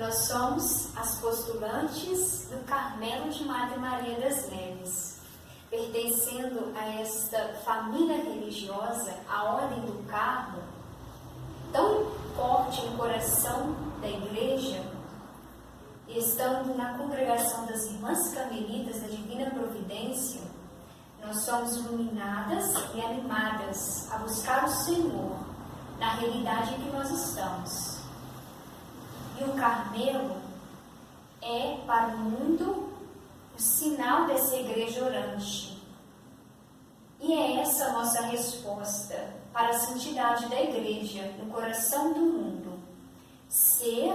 Nós somos as postulantes do Carmelo de Madre Maria das Neves, pertencendo a esta família religiosa, a Ordem do Carmo, tão forte no coração da Igreja, estando na congregação das Irmãs Carmelitas da Divina Providência. Nós somos iluminadas e animadas a buscar o Senhor na realidade em que nós estamos. E o Carmelo é para o mundo o sinal dessa igreja orante. E é essa a nossa resposta para a santidade da igreja no coração do mundo. Ser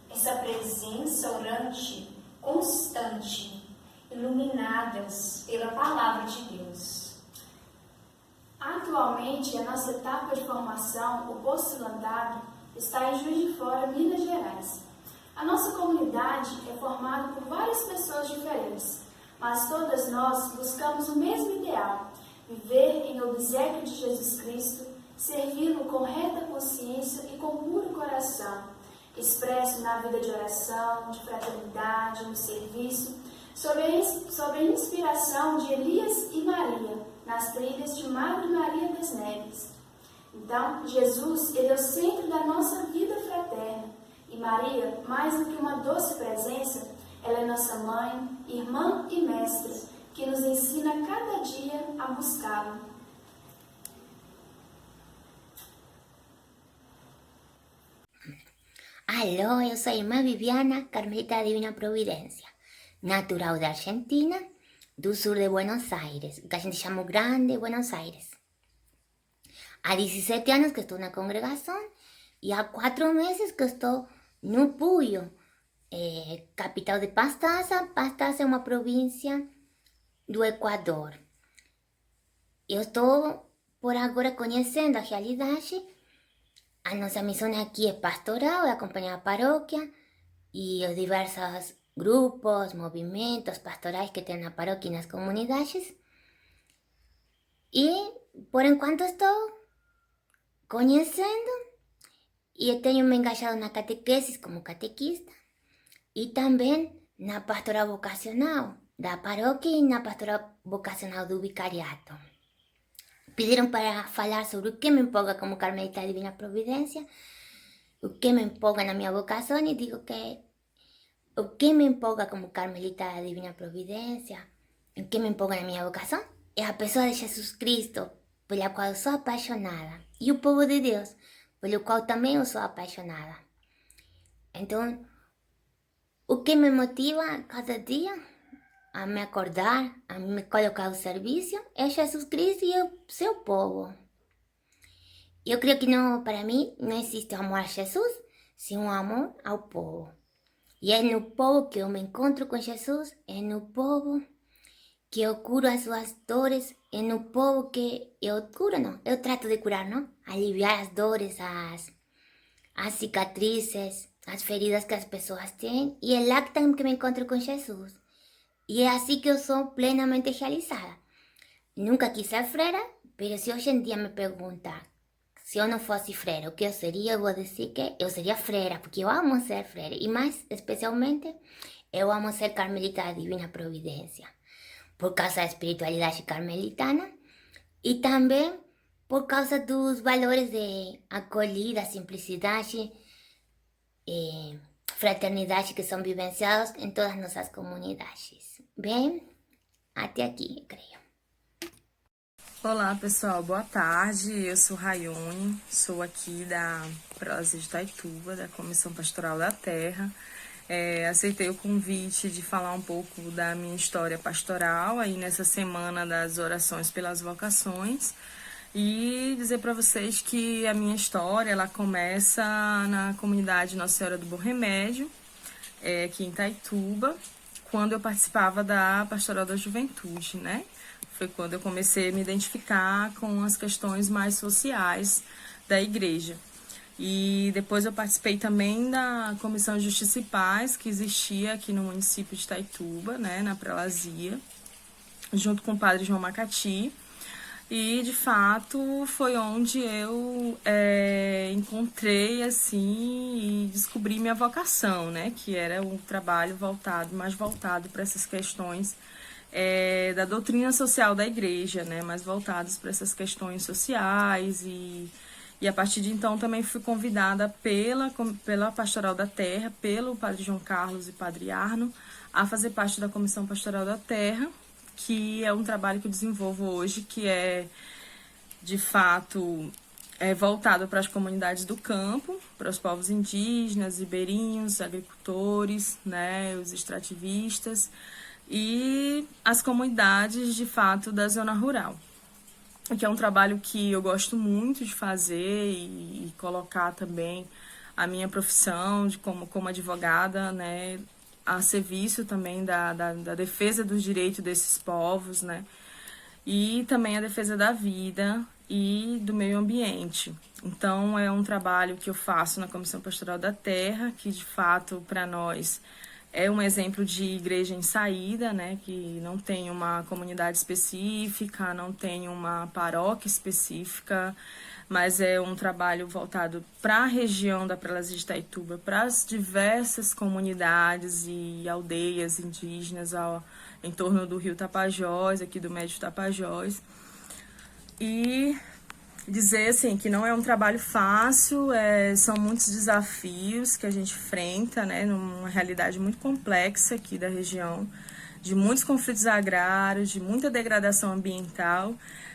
essa presença orante constante, iluminadas pela Palavra de Deus. Atualmente, a nossa etapa de formação, o postulantado, está em Juiz de Fora, Minas Gerais. A nossa comunidade é formada por várias pessoas diferentes, mas todas nós buscamos o mesmo ideal: viver em obséquio de Jesus Cristo, servi-lo com reta consciência e com puro coração, expresso na vida de oração, de fraternidade, no serviço, sob a inspiração de Elias e Maria, nas trilhas de Madre Maria das Neves. Então, Jesus, ele é o centro da nossa vida fraterna, e Maria, mais do que uma doce presença, ela é nossa mãe, irmã e mestra, que nos ensina cada dia a buscá-la. Aló, eu sou a irmã Viviana, Carmelita da Divina Providência, natural da Argentina, do sul de Buenos Aires, que a gente chama o Grande Buenos Aires. Há 17 anos que estou na congregação e há 4 meses que estou no Puyo, capital de Pastaza. Pastaza é uma província do Equador. Eu estou por agora conhecendo a realidade. A nossa missão aqui é pastoral, é acompanhar a paróquia e os diversos grupos, movimentos pastorais que tem na paróquia e nas comunidades. E, por enquanto, estou conhecendo e tenho me engajado na catequesis como catequista e também na pastoral vocacional da paróquia e na pastoral vocacional do vicariato. Pediram para falar sobre o que me empolga como Carmelita da Divina Providência, o que me empolga na minha vocação, e digo que o que me empolga como Carmelita da Divina Providência, o que me empolga na minha vocação, é a pessoa de Jesus Cristo, pela qual eu sou apaixonada, e o povo de Deus, pelo qual também eu sou apaixonada. Então, o que me motiva cada dia a me acordar, a me colocar ao serviço, é Jesus Cristo e o seu povo. Eu creio que não, para mim não existe amor a Jesus sem um amor ao povo. E é no povo que eu me encontro com Jesus, é no povo que eu curo as suas dores, é no povo que eu curo, não, eu trato de curar, não? Aliviar as dores, as cicatrizes, as feridas que as pessoas têm, e é lá que me encontro com Jesus. E é assim que eu sou plenamente realizada. Nunca quis ser freira, mas se hoje em dia me perguntar se eu não fosse freira, o que eu seria, eu vou dizer que eu seria freira, porque eu amo ser freira. E mais especialmente, eu amo ser Carmelita da Divina Providência, por causa da espiritualidade carmelitana e também por causa dos valores de acolhida, simplicidade e fraternidade que são vivenciados em todas as nossas comunidades. Bem, até aqui, eu creio. Olá pessoal, boa tarde, eu sou Rayone, sou aqui da Prelazia de Itaituba, da Comissão Pastoral da Terra. Aceitei o convite de falar um pouco da minha história pastoral aí nessa semana das orações pelas vocações e dizer para vocês que a minha história ela começa na comunidade Nossa Senhora do Bom Remédio, aqui em Itaituba, quando eu participava da Pastoral da Juventude, né? Foi quando eu comecei a me identificar com as questões mais sociais da igreja. E depois eu participei também da Comissão de Justiça e Paz, que existia aqui no município de Itaituba, né, na Prelazia, junto com o padre João Macati. E, de fato, foi onde eu encontrei, assim, e descobri minha vocação, né? Que era um trabalho mais voltado para essas questões da doutrina social da igreja, né? Mais voltados para essas questões sociais e a partir de então também fui convidada pela Pastoral da Terra, pelo Padre João Carlos e Padre Arno, a fazer parte da Comissão Pastoral da Terra, que é um trabalho que eu desenvolvo hoje, que é, de fato, voltado para as comunidades do campo, para os povos indígenas, ribeirinhos, agricultores, né, os extrativistas e as comunidades, de fato, da zona rural. Que é um trabalho que eu gosto muito de fazer e colocar também a minha profissão como advogada, né, a serviço também da defesa dos direitos desses povos, né, e também a defesa da vida e do meio ambiente. Então, é um trabalho que eu faço na Comissão Pastoral da Terra, que de fato, para nós, é um exemplo de igreja em saída, né, que não tem uma comunidade específica, não tem uma paróquia específica, mas é um trabalho voltado para a região da Prelazia de Itaituba, para as diversas comunidades e aldeias indígenas em torno do rio Tapajós, aqui do Médio Tapajós. E dizer assim que não é um trabalho fácil, são muitos desafios que a gente enfrenta, né, numa realidade muito complexa aqui da região, de muitos conflitos agrários, de muita degradação ambiental,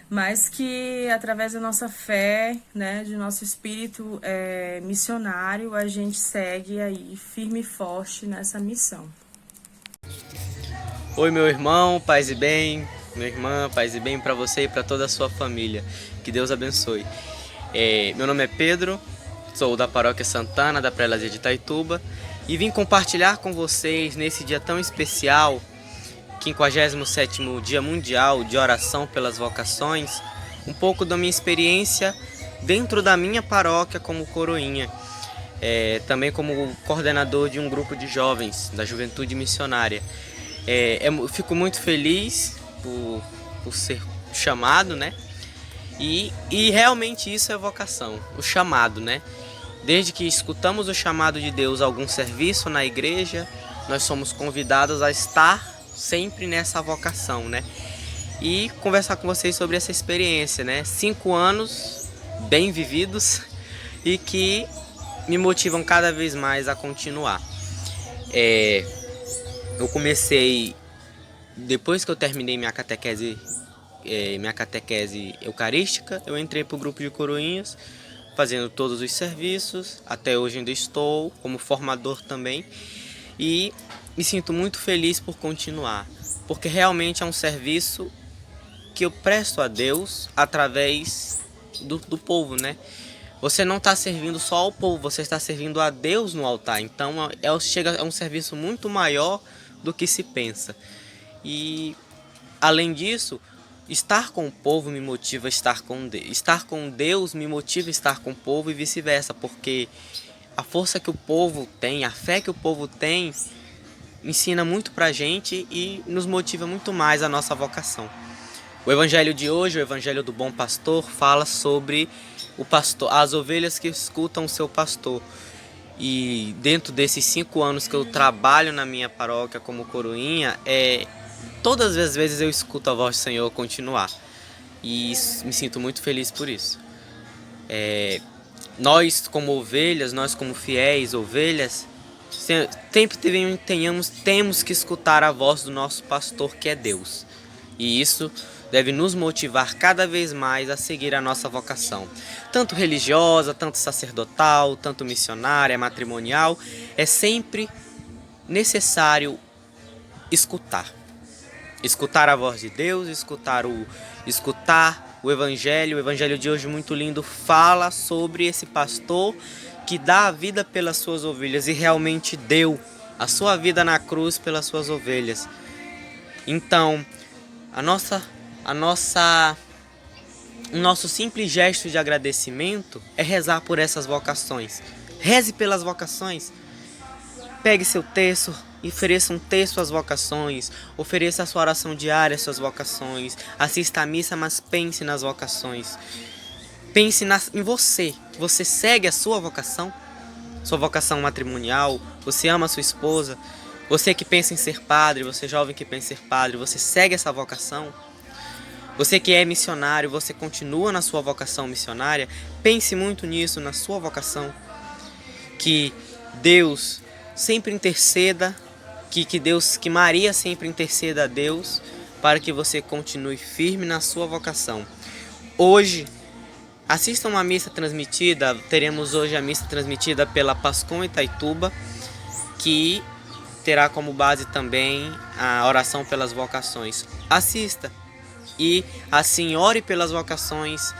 mas que através da nossa fé, né, de nosso espírito missionário, a gente segue aí firme e forte nessa missão. Oi, meu irmão, paz e bem. Minha irmã, paz e bem para você e para toda a sua família. Que Deus abençoe. Meu nome é Pedro, sou da Paróquia Santana, da Prelazia de Itaituba, e vim compartilhar com vocês nesse dia tão especial, 57º Dia Mundial de Oração pelas Vocações, um pouco da minha experiência dentro da minha paróquia como coroinha, também como coordenador de um grupo de jovens da Juventude Missionária. Eu fico muito feliz por ser chamado, né? E realmente isso é vocação, o chamado, né? Desde que escutamos o chamado de Deus a algum serviço na igreja, nós somos convidados a estar sempre nessa vocação, né? E conversar com vocês sobre essa experiência, né? 5 anos bem vividos e que me motivam cada vez mais a continuar. Eu comecei, depois que eu terminei minha catequese eucarística, eu entrei para o grupo de coroinhas, fazendo todos os serviços. Até hoje ainda estou como formador também e me sinto muito feliz por continuar, porque realmente é um serviço que eu presto a Deus através do povo, né? Você não está servindo só ao povo, você está servindo a Deus no altar. Então é um serviço muito maior do que se pensa. E além disso, estar com o povo me motiva a estar com Deus. Estar com Deus me motiva a estar com o povo e vice-versa, porque a força que o povo tem, a fé que o povo tem, ensina muito pra gente e nos motiva muito mais a nossa vocação. O evangelho de hoje, o evangelho do bom pastor, fala sobre o pastor, as ovelhas que escutam o seu pastor. E dentro desses 5 anos que eu trabalho na minha paróquia como coroinha, todas as vezes eu escuto a voz do Senhor continuar. E me sinto muito feliz por isso. Nós como ovelhas, nós como fiéis ovelhas, sempre temos que escutar a voz do nosso pastor, que é Deus. E isso deve nos motivar cada vez mais a seguir a nossa vocação. Tanto religiosa, tanto sacerdotal, tanto missionária, matrimonial. É sempre necessário escutar. Escutar a voz de Deus, escutar o Evangelho. O Evangelho de hoje, muito lindo, fala sobre esse pastor que dá a vida pelas suas ovelhas e realmente deu a sua vida na cruz pelas suas ovelhas. Então, o nosso simples gesto de agradecimento é rezar por essas vocações. Reze pelas vocações. Pegue seu terço, ofereça um texto às vocações, ofereça a sua oração diária às suas vocações, assista à missa, mas pense nas vocações. Pense em você. Você segue a sua vocação matrimonial, você ama a sua esposa, você que pensa em ser padre, você jovem que pensa em ser padre, você segue essa vocação? Você que é missionário, você continua na sua vocação missionária? Pense muito nisso, na sua vocação. Que Deus sempre interceda, que Maria sempre interceda a Deus para que você continue firme na sua vocação. Hoje, assistam uma missa transmitida, teremos hoje a missa transmitida pela Pascom Itaituba, que terá como base também a oração pelas vocações. Assista e assim ore pelas vocações,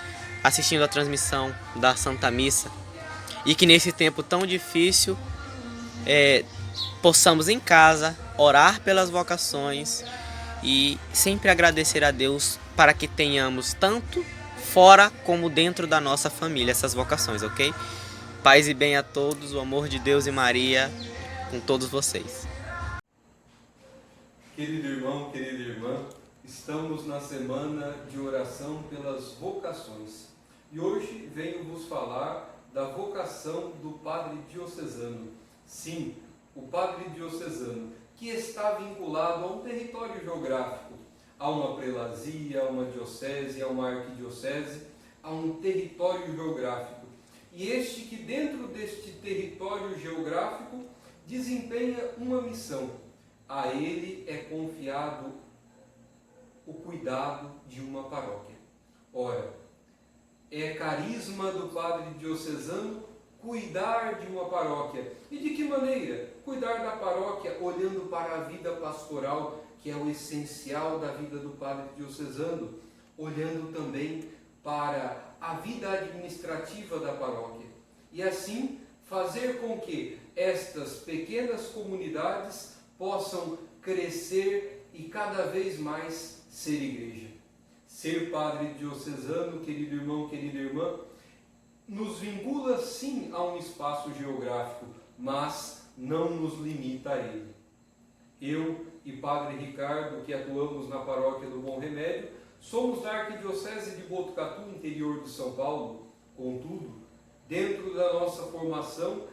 assistindo a transmissão da Santa Missa. E que nesse tempo tão difícil possamos em casa orar pelas vocações e sempre agradecer a Deus para que tenhamos tanto fora como dentro da nossa família essas vocações, ok? Paz e bem a todos, o amor de Deus e Maria com todos vocês. Querido irmão, querida irmã, estamos na semana de oração pelas vocações e hoje venho vos falar da vocação do padre diocesano. Sim, o padre diocesano, que está vinculado a um território geográfico, a uma prelazia, a uma diocese, a uma arquidiocese, a um território geográfico. E este que dentro deste território geográfico desempenha uma missão. A ele é confiado o cuidado de uma paróquia. Ora, é carisma do padre diocesano cuidar de uma paróquia. E de que maneira? Cuidar da paróquia olhando para a vida pastoral, que é o essencial da vida do padre diocesano, olhando também para a vida administrativa da paróquia. E assim fazer com que estas pequenas comunidades possam crescer e cada vez mais ser igreja. Ser padre diocesano, querido irmão, querida irmã, nos vincula sim a um espaço geográfico, mas não nos limita a ele. Eu e Padre Ricardo, que atuamos na paróquia do Bom Remédio, somos da Arquidiocese de Botucatu, interior de São Paulo. Contudo, dentro da nossa formação,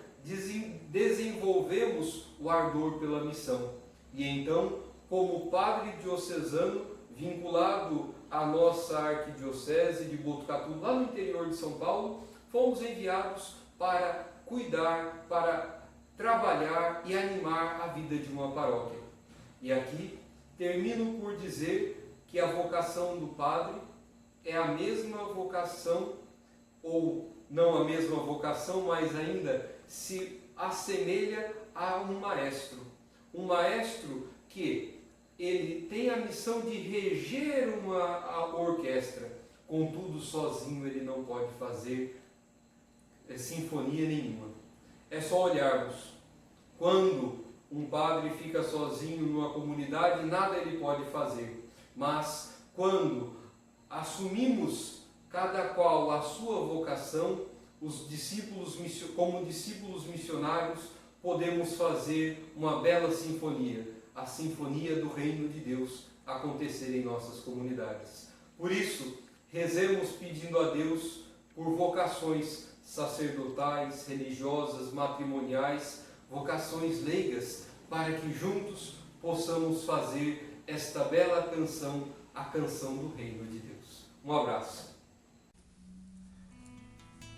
desenvolvemos o ardor pela missão. E então, como padre diocesano, vinculado à nossa Arquidiocese de Botucatu, lá no interior de São Paulo, fomos enviados para cuidar, para trabalhar e animar a vida de uma paróquia. E aqui termino por dizer que a vocação do padre é a mesma vocação, ou não a mesma vocação, mas ainda se assemelha a um maestro. Um maestro que ele tem a missão de reger a orquestra, contudo sozinho ele não pode fazer sinfonia nenhuma. É só olharmos. Quando um padre fica sozinho numa comunidade, nada ele pode fazer. Mas quando assumimos cada qual a sua vocação, os discípulos, como discípulos missionários, podemos fazer uma bela sinfonia, a sinfonia do reino de Deus acontecer em nossas comunidades. Por isso, rezemos pedindo a Deus por vocações sacerdotais, religiosas, matrimoniais, vocações leigas, para que juntos possamos fazer esta bela canção, a canção do reino de Deus. Um abraço.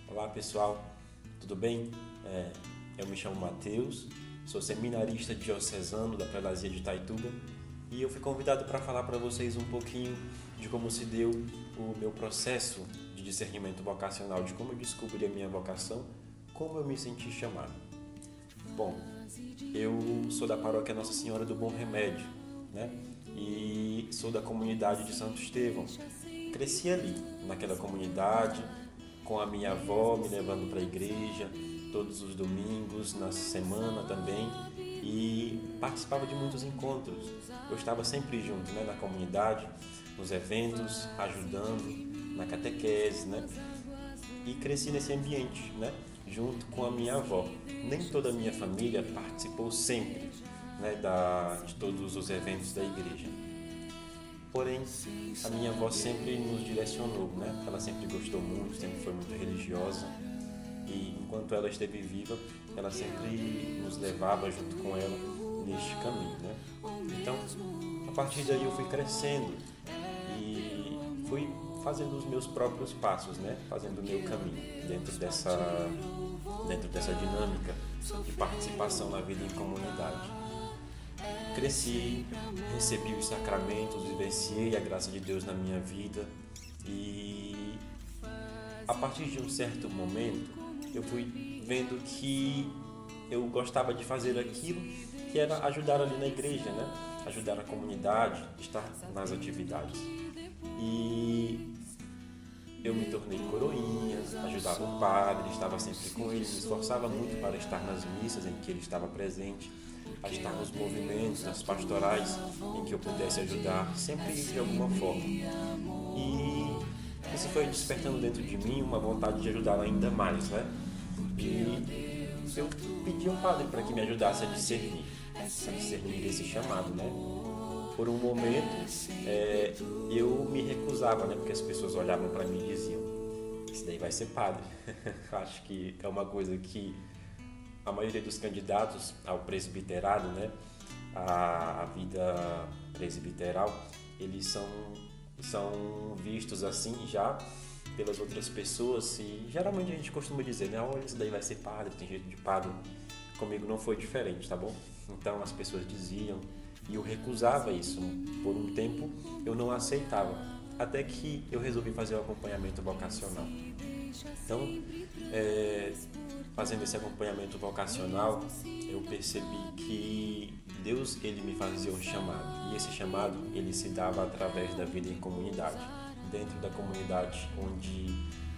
Olá pessoal, tudo bem? Eu me chamo Mateus, sou seminarista diocesano da Prelazia de Itaituba e eu fui convidado para falar para vocês um pouquinho de como se deu o meu processo de discernimento vocacional, de como eu descobri a minha vocação, como eu me senti chamado. Bom, eu sou da paróquia Nossa Senhora do Bom Remédio, né? E sou da comunidade de Santo Estevão. Cresci ali, naquela comunidade, com a minha avó me levando para a igreja todos os domingos, na semana também, e participava de muitos encontros. Eu estava sempre junto, né, na comunidade, nos eventos, ajudando, na catequese, né? E cresci nesse ambiente, né, junto com a minha avó. Nem toda a minha família participou sempre, né, de todos os eventos da igreja. Porém, a minha avó sempre nos direcionou, né? Ela sempre gostou muito, sempre foi muito religiosa. E enquanto ela esteve viva, ela sempre nos levava junto com ela neste caminho, né? Então, a partir daí eu fui crescendo e fui fazendo os meus próprios passos, né? Fazendo o meu caminho dentro dessa dinâmica de participação na vida em comunidade. Cresci, recebi os sacramentos, vivenciei a graça de Deus na minha vida e a partir de um certo momento eu fui vendo que eu gostava de fazer aquilo que era ajudar ali na igreja, né? Ajudar a comunidade, estar nas atividades. E eu me tornei coroinha, ajudava o padre, estava sempre com ele, me esforçava muito para estar nas missas em que ele estava presente, a estar nos movimentos, nas pastorais em que eu pudesse ajudar, sempre de alguma forma. E isso foi despertando dentro de mim uma vontade de ajudar ainda mais, né? E eu pedi ao padre para que me ajudasse a discernir esse chamado, né? Por um momento, eu me recusava, né? Porque as pessoas olhavam para mim e diziam: esse daí vai ser padre. Acho que é uma coisa que a maioria dos candidatos ao presbiterado, né? A vida presbiteral, eles são vistos assim já pelas outras pessoas e geralmente a gente costuma dizer, né? Olha, isso daí vai ser padre, tem jeito de padre. Comigo não foi diferente, tá bom? Então as pessoas diziam e eu recusava isso. Por um tempo eu não aceitava, até que eu resolvi fazer o acompanhamento vocacional. Então, fazendo esse acompanhamento vocacional, eu percebi que Deus, ele me fazia um chamado, e esse chamado, ele se dava através da vida em comunidade, dentro da comunidade onde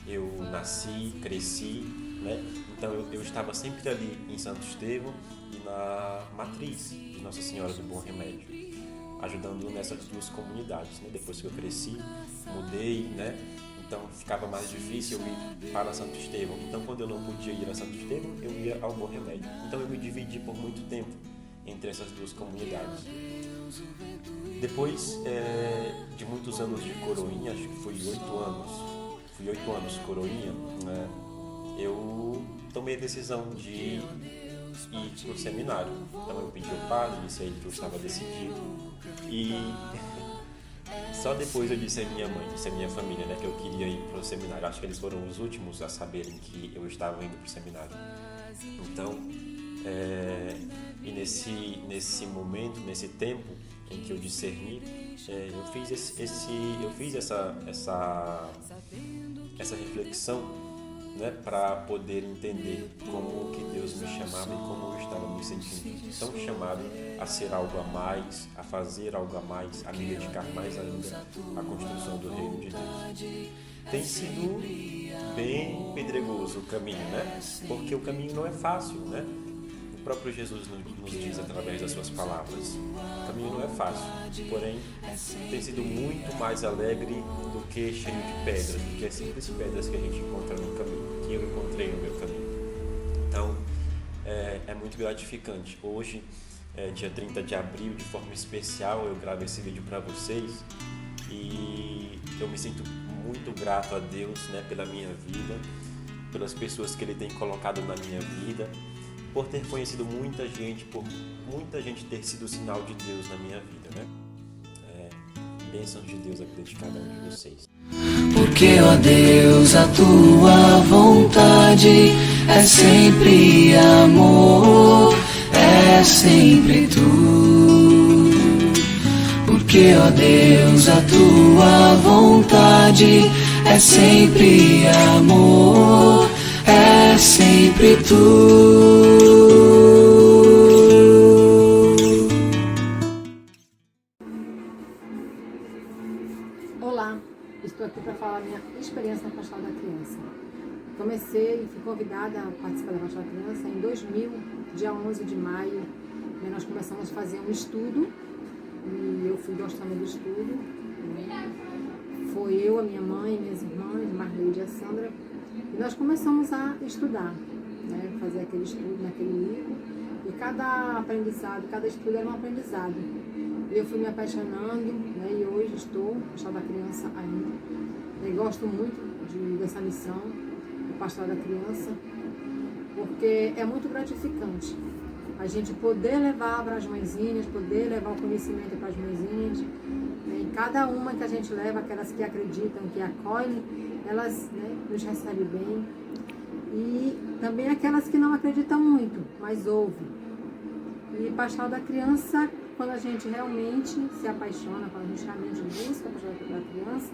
eu nasci, cresci, né? Então eu estava sempre ali em Santo Estevão e na matriz de Nossa Senhora do Bom Remédio, ajudando nessas duas comunidades, né? Depois que eu cresci, mudei, né? Então ficava mais difícil eu ir para Santo Estevão. Então quando eu não podia ir a Santo Estevão, eu ia ao Bom Remédio. Então eu me dividi por muito tempo entre essas duas comunidades. Depois de muitos anos de coroinha, acho que foi 8 anos coroinha, né? Eu tomei a decisão de ir para o seminário. Então eu pedi ao padre, disse a ele que eu estava decidido e só depois eu disse à minha mãe, disse à minha família, né, que eu queria ir para o seminário. Acho que eles foram os últimos a saberem que eu estava indo para o seminário. Então, e nesse momento, nesse tempo em que eu discerni, eu fiz essa reflexão, né, para poder entender como que Deus me chamava e como eu estava me sentindo tão chamado a ser algo a mais, a fazer algo a mais, a me dedicar mais ainda à construção do reino de Deus. Tem sido bem pedregoso o caminho, né? Porque o caminho não é fácil, né? O próprio Jesus nos diz através das suas palavras: o caminho não é fácil, porém tem sido muito mais alegre do que cheio de pedras, do que as simples pedras que a gente encontra no caminho, que eu encontrei no meu caminho. Então, é muito gratificante. Hoje, dia 30 de abril, de forma especial, eu gravo esse vídeo para vocês e eu me sinto muito grato a Deus, né, pela minha vida, pelas pessoas que Ele tem colocado na minha vida, por ter conhecido muita gente, por muita gente ter sido sinal de Deus na minha vida, né? Bênçãos de Deus a vida de cada um de vocês. Porque, ó Deus, a tua vontade é sempre amor, é sempre tu. Porque, ó Deus, a tua vontade é sempre amor, é sempre tu. Olá, estou aqui para falar minha experiência na Pastoral da Criança. Comecei e fui convidada a participar da Pastoral da Criança em 2000, dia 11 de maio. Nós começamos a fazer um estudo e eu fui gostando do estudo. Foi eu, a minha mãe, minhas irmãs, Marleide e a Sandra. E nós começamos a estudar, né, fazer aquele estudo naquele livro. E cada aprendizado, cada estudo era um aprendizado. Eu fui me apaixonando, né, e hoje estou pastoral da criança ainda. Eu gosto muito dessa missão, do pastoral da criança, porque é muito gratificante a gente poder levar para as mãezinhas, poder levar o conhecimento para as mãezinhas. Né, e cada uma que a gente leva, aquelas que acreditam, que acolhem, elas, né, nos recebem bem. E também aquelas que não acreditam muito, mas ouvem. E pastoral da criança, quando a gente realmente se apaixona, quando a gente realmente busca a pastoral da criança,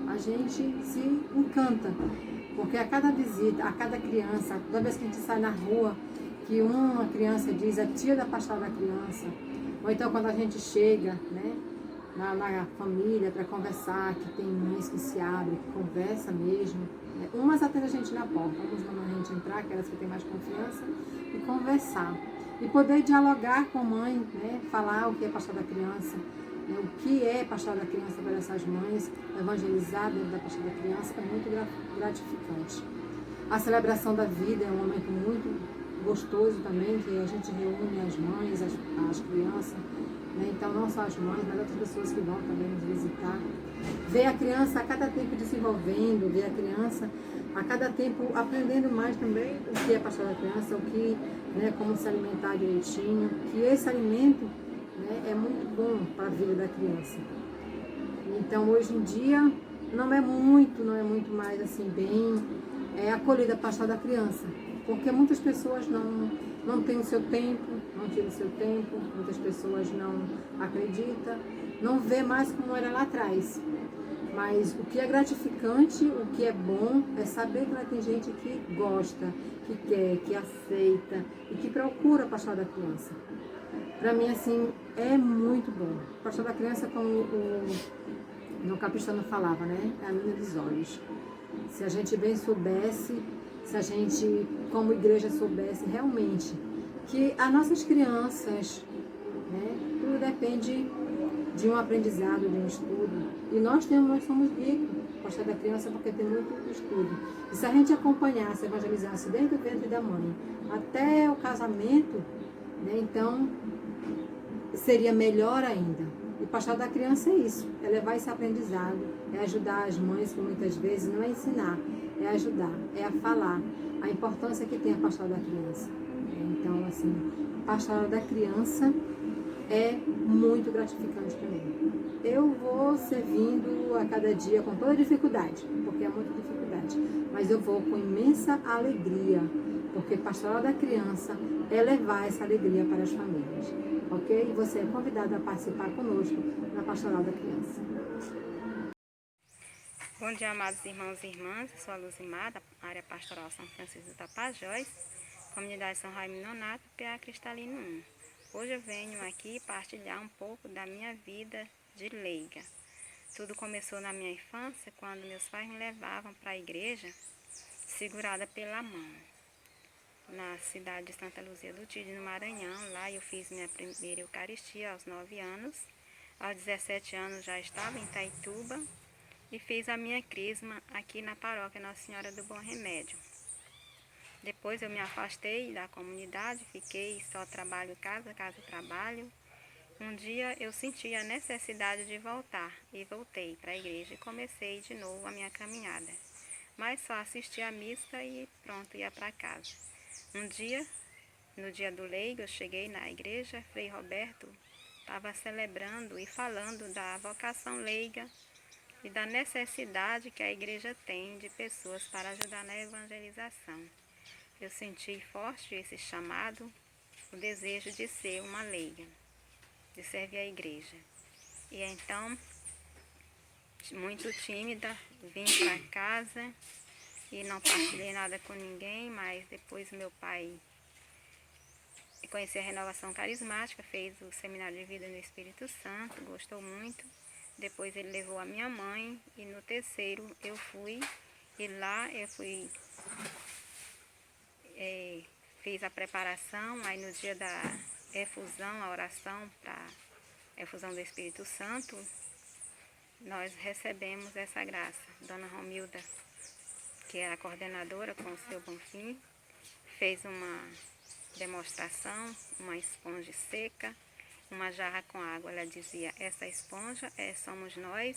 a gente se encanta. Porque a cada visita, a cada criança, toda vez que a gente sai na rua, que uma criança diz a tia da pastoral da criança, ou então quando a gente chega, né, na família para conversar, que tem mães que se abrem, que conversa mesmo, né? Umas atendem a gente na porta, algumas mandam a gente entrar, aquelas que têm mais confiança, e conversar. E poder dialogar com a mãe, né? Falar o que é pastoral da criança, né? O que é pastoral da criança para essas mães, evangelizar dentro da pastoral da criança é muito gratificante. A celebração da vida é um momento muito gostoso também, que a gente reúne as mães, as crianças, né? Então não só as mães, mas outras pessoas que vão também nos visitar. Ver a criança a cada tempo desenvolvendo, ver a criança a cada tempo aprendendo mais também o que é pastoral da criança, o que, né, como se alimentar direitinho, que esse alimento, né, é muito bom para a vida da criança. Então hoje em dia não é muito mais assim bem acolhida a pastoral da criança, porque muitas pessoas não têm o seu tempo, não tiram o seu tempo, muitas pessoas não acreditam, não vê mais como era lá atrás. Mas o que é gratificante, o que é bom, é saber que tem gente que gosta, que quer, que aceita e que procura a pastoral da criança. Para mim, assim, é muito bom. A pastoral da criança, como o Capistrano falava, né? É a menina dos olhos. Se a gente bem soubesse, se a gente, como igreja, soubesse realmente que as nossas crianças, né, tudo depende de um aprendizado, de um estudo. E nós somos ricos, pastoral da criança, porque tem muito estudo. E se a gente acompanhasse, evangelizasse desde o ventre da mãe até o casamento, né, então seria melhor ainda. E pastoral da criança é isso, é levar esse aprendizado, é ajudar as mães, que muitas vezes não é ensinar, é ajudar, é a falar a importância que tem a pastoral da criança. Então, assim, pastoral da criança é muito gratificante para mim. Eu vou servindo a cada dia com toda dificuldade, porque é muita dificuldade, mas eu vou com imensa alegria, porque pastoral da criança é levar essa alegria para as famílias, ok? E você é convidado a participar conosco na pastoral da criança. Bom dia, amados irmãos e irmãs. Eu sou a Luzimar, da área pastoral São Francisco do Tapajós, comunidade São Raimundo Nonato, PA Cristalino 1. Hoje eu venho aqui partilhar um pouco da minha vida de leiga. Tudo começou na minha infância, quando meus pais me levavam para a igreja, segurada pela mão, na cidade de Santa Luzia do Tide, no Maranhão. Lá eu fiz minha primeira Eucaristia aos 9 anos. Aos 17 anos já estava em Itaituba e fiz a minha crisma aqui na paróquia Nossa Senhora do Bom Remédio. Depois eu me afastei da comunidade, fiquei só trabalho, casa, trabalho. Um dia eu senti a necessidade de voltar e voltei para a igreja e comecei de novo a minha caminhada. Mas só assisti a missa e pronto, ia para casa. Um dia, no dia do leigo, eu cheguei na igreja, Frei Roberto estava celebrando e falando da vocação leiga e da necessidade que a igreja tem de pessoas para ajudar na evangelização. Eu senti forte esse chamado, o desejo de ser uma leiga, de servir a igreja. E então, muito tímida, vim para casa e não partilhei nada com ninguém, mas depois meu pai conheceu a renovação carismática, fez o seminário de vida no Espírito Santo, gostou muito. Depois ele levou a minha mãe e no terceiro eu fui, e lá eu fui, fiz a preparação, aí no dia da efusão, a oração para a efusão do Espírito Santo, nós recebemos essa graça. Dona Romilda, que era a coordenadora com o seu Bonfim, fez uma demonstração, uma esponja seca, uma jarra com água. Ela dizia, essa esponja somos nós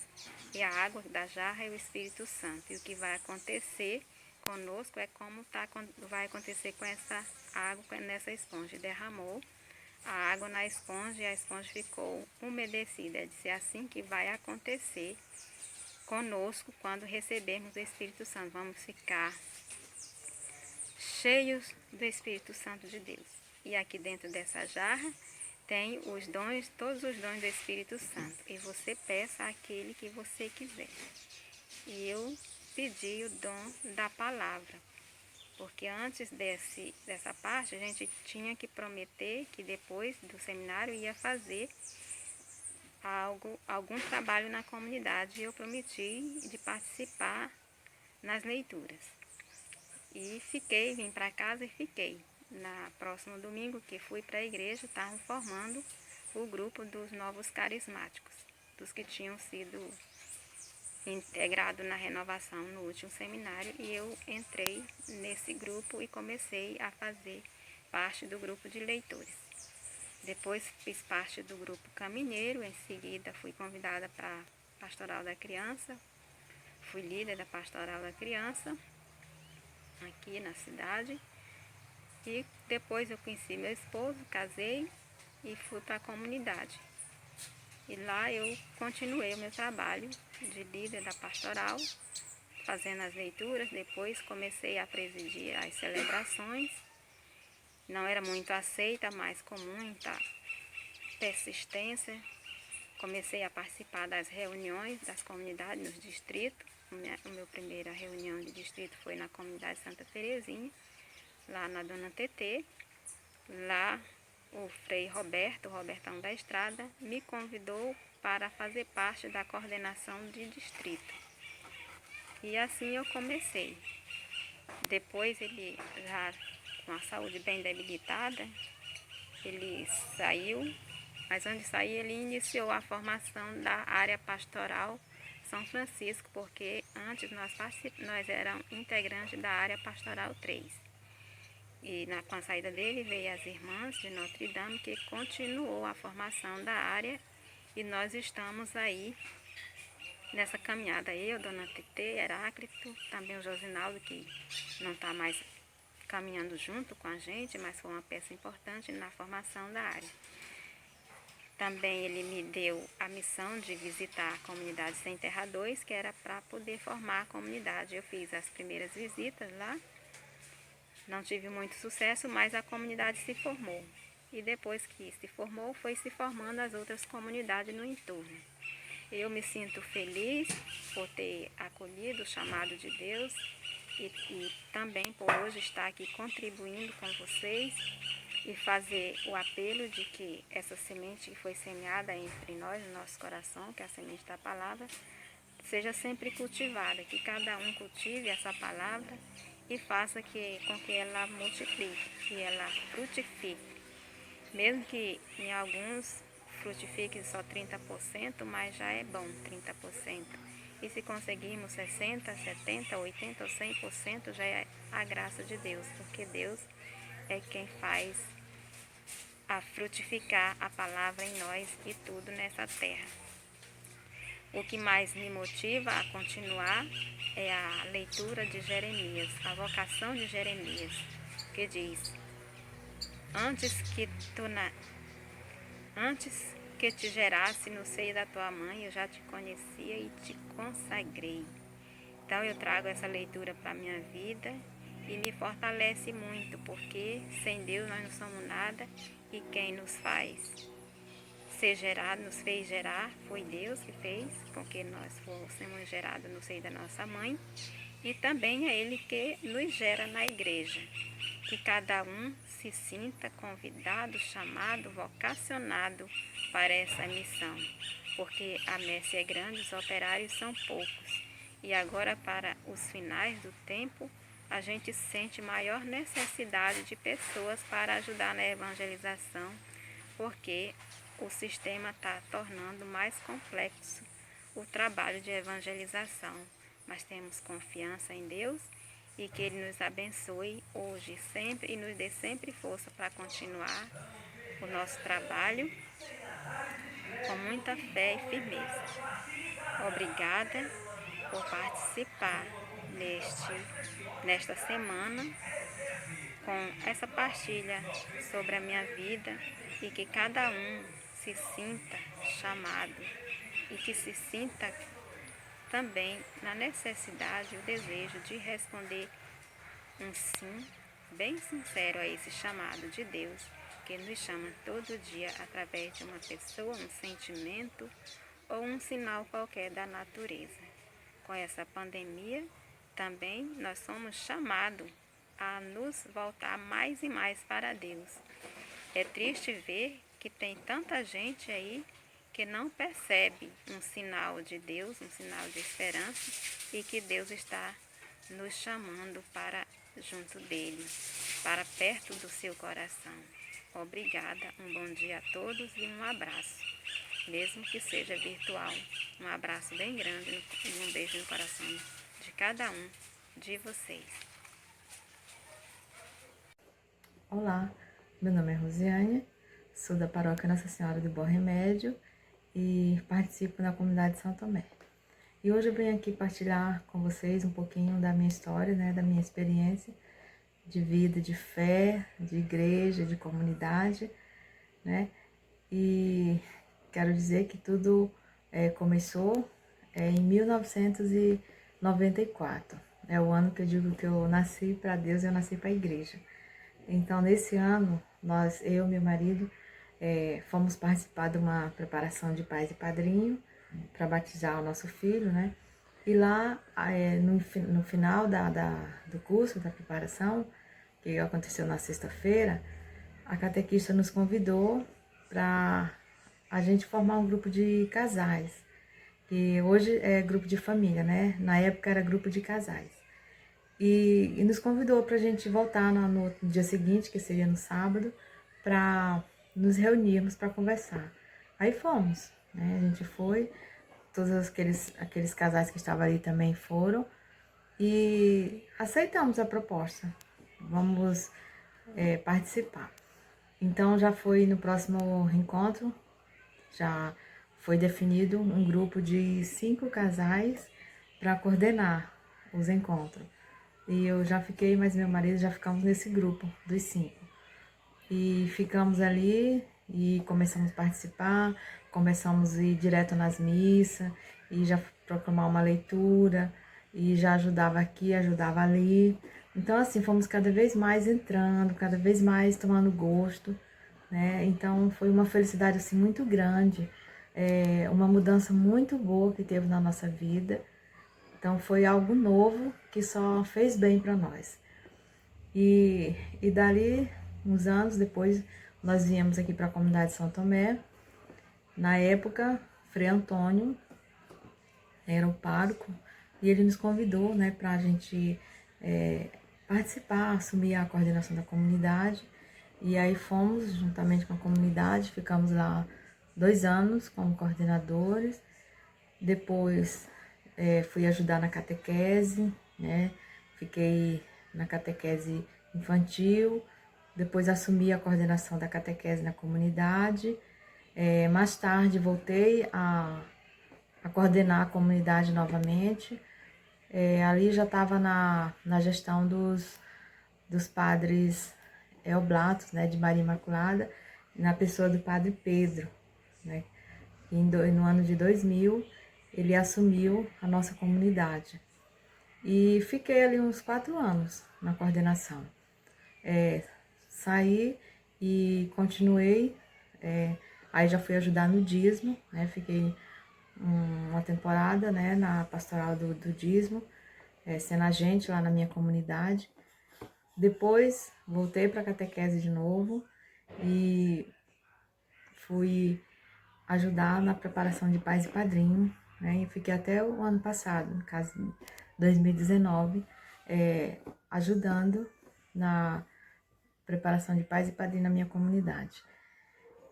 e a água da jarra é o Espírito Santo. E o que vai acontecer conosco é como vai acontecer com essa água nessa esponja. E derramou a água na esponja e a esponja ficou umedecida. Ela disse, é assim que vai acontecer conosco quando recebermos o Espírito Santo. Vamos ficar cheios do Espírito Santo de Deus. E aqui dentro dessa jarra tem os dons, todos os dons do Espírito Santo. E você peça aquele que você quiser. E eu pedi o dom da palavra. Porque antes dessa parte, a gente tinha que prometer que depois do seminário ia fazer algum trabalho na comunidade. E eu prometi de participar nas leituras. E vim para casa e fiquei. Na próximo domingo que fui para a igreja, estavam formando o grupo dos novos carismáticos, dos que tinham sido integrados na renovação no último seminário, e eu entrei nesse grupo e comecei a fazer parte do grupo de leitores. Depois fiz parte do grupo caminheiro, em seguida fui convidada para a Pastoral da Criança, fui líder da Pastoral da Criança aqui na cidade. E depois eu conheci meu esposo, casei e fui para a comunidade. E lá eu continuei o meu trabalho de líder da pastoral, fazendo as leituras. Depois comecei a presidir as celebrações. Não era muito aceita, mas com muita persistência. Comecei a participar das reuniões das comunidades nos distritos. A minha primeira reunião de distrito foi na comunidade Santa Terezinha, lá na Dona TT. Lá o Frei Roberto, o Robertão da Estrada, me convidou para fazer parte da coordenação de distrito. E assim eu comecei. Depois ele, já com a saúde bem debilitada, ele saiu, mas antes de sair ele iniciou a formação da área pastoral São Francisco, porque antes nós éramos integrantes da área pastoral 3. E com a saída dele veio as irmãs de Notre Dame, que continuou a formação da área, e nós estamos aí nessa caminhada. Eu, Dona Tete, Heráclito, também o Josinaldo, que não está mais caminhando junto com a gente, mas foi uma peça importante na formação da área. Também ele me deu a missão de visitar a comunidade Sem Terra 2, que era para poder formar a comunidade. Eu fiz as primeiras visitas lá. Não tive muito sucesso, mas a comunidade se formou. E depois que se formou, foi se formando as outras comunidades no entorno. Eu me sinto feliz por ter acolhido o chamado de Deus e também por hoje estar aqui contribuindo com vocês e fazer o apelo de que essa semente que foi semeada entre nós, no nosso coração, que é a semente da palavra, seja sempre cultivada, que cada um cultive essa palavra e faça com que ela multiplique, que ela frutifique. Mesmo que em alguns frutifique só 30%, mas já é bom 30%. E se conseguirmos 60%, 70%, 80% ou 100%, já é a graça de Deus, porque Deus é quem faz a frutificar a palavra em nós e tudo nessa terra. O que mais me motiva a continuar é a leitura de Jeremias, a vocação de Jeremias, que diz: Antes que te gerasse no seio da tua mãe, eu já te conhecia e te consagrei. Então eu trago essa leitura para a minha vida e me fortalece muito, porque sem Deus nós não somos nada, e quem nos faz ser gerado, nos fez gerar, foi Deus que fez com que nós fôssemos gerados no seio da nossa mãe, e também é Ele que nos gera na igreja. Que cada um se sinta convidado, chamado, vocacionado para essa missão, porque a messe é grande, os operários são poucos, e agora para os finais do tempo, a gente sente maior necessidade de pessoas para ajudar na evangelização, porque o sistema está tornando mais complexo o trabalho de evangelização. Mas temos confiança em Deus e que Ele nos abençoe hoje sempre e nos dê sempre força para continuar o nosso trabalho com muita fé e firmeza. Obrigada por participar nesta semana com essa partilha sobre a minha vida e que cada um se sinta chamado e que se sinta também na necessidade e o desejo de responder um sim bem sincero a esse chamado de Deus que nos chama todo dia através de uma pessoa, um sentimento ou um sinal qualquer da natureza. Com essa pandemia, também nós somos chamados a nos voltar mais e mais para Deus. É triste ver que tem tanta gente aí que não percebe um sinal de Deus, um sinal de esperança e que Deus está nos chamando para junto dele, para perto do seu coração. Obrigada, um bom dia a todos e um abraço, mesmo que seja virtual. Um abraço bem grande e um beijo no coração de cada um de vocês. Olá, meu nome é Rosiane, sou da paróquia Nossa Senhora do Bom Remédio e participo da comunidade de São Tomé. E hoje eu venho aqui partilhar com vocês um pouquinho da minha história, da minha experiência de vida, de fé, de igreja, de comunidade, E quero dizer que tudo começou em 1994. É o ano que eu digo que eu nasci para Deus e eu nasci para a igreja. Então, nesse ano, eu e meu marido, fomos participar de uma preparação de pais e padrinho para batizar o nosso filho, E lá, no final do curso, da preparação, que aconteceu na sexta-feira, a catequista nos convidou para a gente formar um grupo de casais, que hoje é grupo de família, Na época era grupo de casais. E nos convidou para a gente voltar no dia seguinte, que seria no sábado, para nos reunirmos para conversar. Aí fomos, A gente foi, todos aqueles casais que estavam ali também foram, e aceitamos a proposta. Vamos participar. Então já foi no próximo encontro, já foi definido um grupo de 5 casais para coordenar os encontros. E eu já fiquei, mas meu marido já ficamos nesse grupo dos 5. E ficamos ali e começamos a participar, começamos a ir direto nas missas e já proclamar uma leitura e já ajudava aqui, ajudava ali. Então assim, fomos cada vez mais entrando, cada vez mais tomando gosto, Então foi uma felicidade assim muito grande, uma mudança muito boa que teve na nossa vida. Então foi algo novo que só fez bem para nós. E dali, uns anos depois, nós viemos aqui para a comunidade de São Tomé. Na época, Frei Antônio era o pároco e ele nos convidou para a gente participar, assumir a coordenação da comunidade. E aí fomos juntamente com a comunidade, ficamos lá 2 anos como coordenadores. Depois fui ajudar na catequese, Fiquei na catequese infantil, depois assumi a coordenação da catequese na comunidade. Mais tarde voltei a coordenar a comunidade novamente. Ali já estava na gestão dos padres oblatos, de Maria Imaculada, na pessoa do padre Pedro, E no ano de 2000, ele assumiu a nossa comunidade. E fiquei ali uns 4 anos na coordenação. Saí e continuei, aí já fui ajudar no dízimo, Fiquei uma temporada, na pastoral do dízimo, sendo agente lá na minha comunidade. Depois voltei para a catequese de novo e fui ajudar na preparação de pais e padrinho, E fiquei até o ano passado, no caso 2019, ajudando na preparação de pais e padrinho na minha comunidade.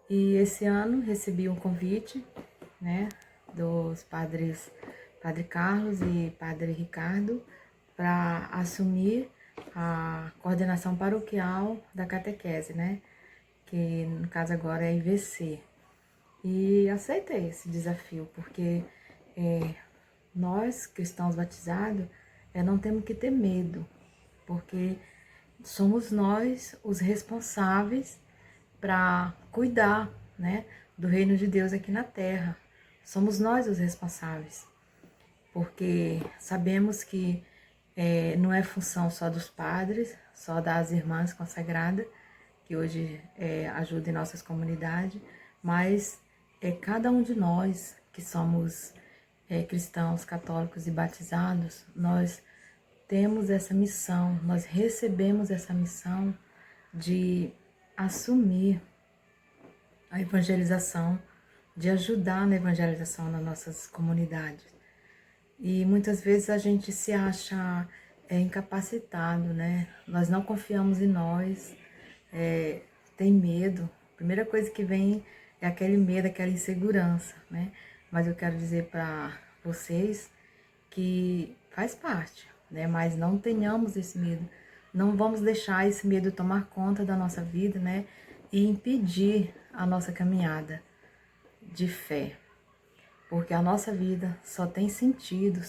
E esse ano recebi um convite, dos padres, Padre Carlos e Padre Ricardo, para assumir a coordenação paroquial da catequese, né? Que no caso agora é IVC. E aceitei esse desafio, porque nós, cristãos batizados, não temos que ter medo, porque somos nós os responsáveis para cuidar, né, do reino de Deus aqui na terra. Somos nós os responsáveis, porque sabemos que não é função só dos padres, só das irmãs consagradas, que hoje ajudam em nossas comunidades, mas cada um de nós que somos cristãos, católicos e batizados, nós temos essa missão, nós recebemos essa missão de assumir a evangelização, de ajudar na evangelização nas nossas comunidades. E muitas vezes a gente se acha incapacitado, né? Nós não confiamos em nós, tem medo. A primeira coisa que vem é aquele medo, aquela insegurança, né? Mas eu quero dizer para vocês que faz parte, né? Mas não tenhamos esse medo. Não vamos deixar esse medo tomar conta da nossa vida, né? E impedir a nossa caminhada de fé. Porque a nossa vida só tem sentido,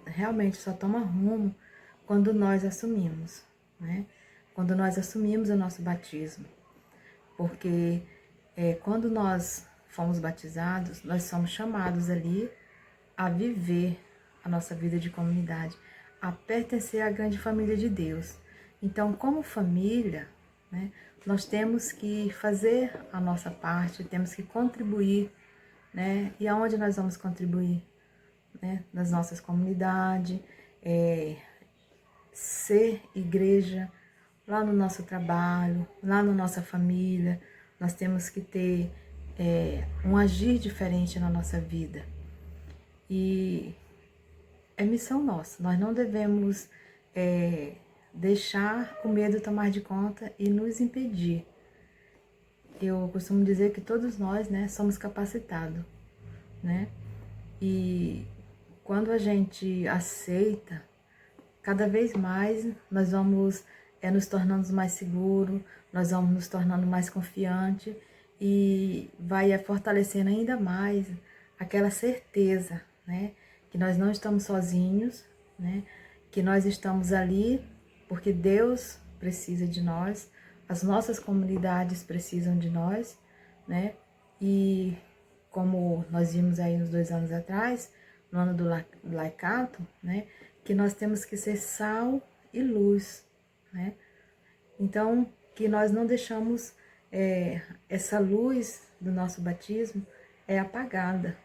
realmente só toma rumo quando nós assumimos, né? Quando nós assumimos o nosso batismo. Porque quando nós fomos batizados, nós somos chamados ali a viver a nossa vida de comunidade, a pertencer à grande família de Deus. Então, como família, né, nós temos que fazer a nossa parte, temos que contribuir, né? E aonde nós vamos contribuir? Né? Nas nossas comunidades, ser igreja, lá no nosso trabalho, lá na nossa família. Nós temos que ter um agir diferente na nossa vida. E é missão nossa, nós não devemos deixar o medo tomar de conta e nos impedir. Eu costumo dizer que todos nós, né, somos capacitados, né? E quando a gente aceita, cada vez mais nós vamos nos tornando mais seguros, nós vamos nos tornando mais confiantes e vai fortalecendo ainda mais aquela certeza, né, que nós não estamos sozinhos, né, que nós estamos ali porque Deus precisa de nós, as nossas comunidades precisam de nós, né, e como nós vimos aí uns 2 anos atrás, no ano do laicato, né, que nós temos que ser sal e luz, né, então que nós não deixamos essa luz do nosso batismo apagada,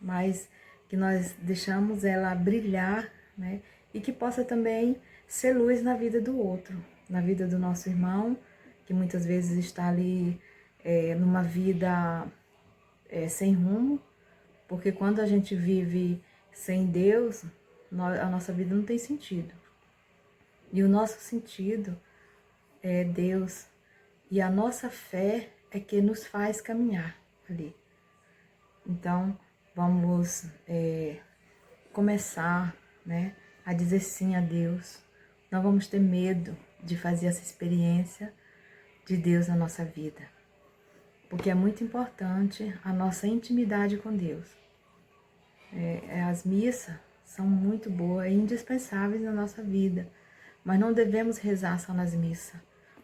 mas que nós deixamos ela brilhar, né, e que possa também ser luz na vida do outro, na vida do nosso irmão, que muitas vezes está ali numa vida sem rumo, porque quando a gente vive sem Deus, a nossa vida não tem sentido. E o nosso sentido é Deus, e a nossa fé é que nos faz caminhar ali. Então, vamos começar, né, a dizer sim a Deus. Não vamos ter medo de fazer essa experiência de Deus na nossa vida, porque é muito importante a nossa intimidade com Deus. As missas são muito boas e indispensáveis na nossa vida, mas não devemos rezar só nas missas,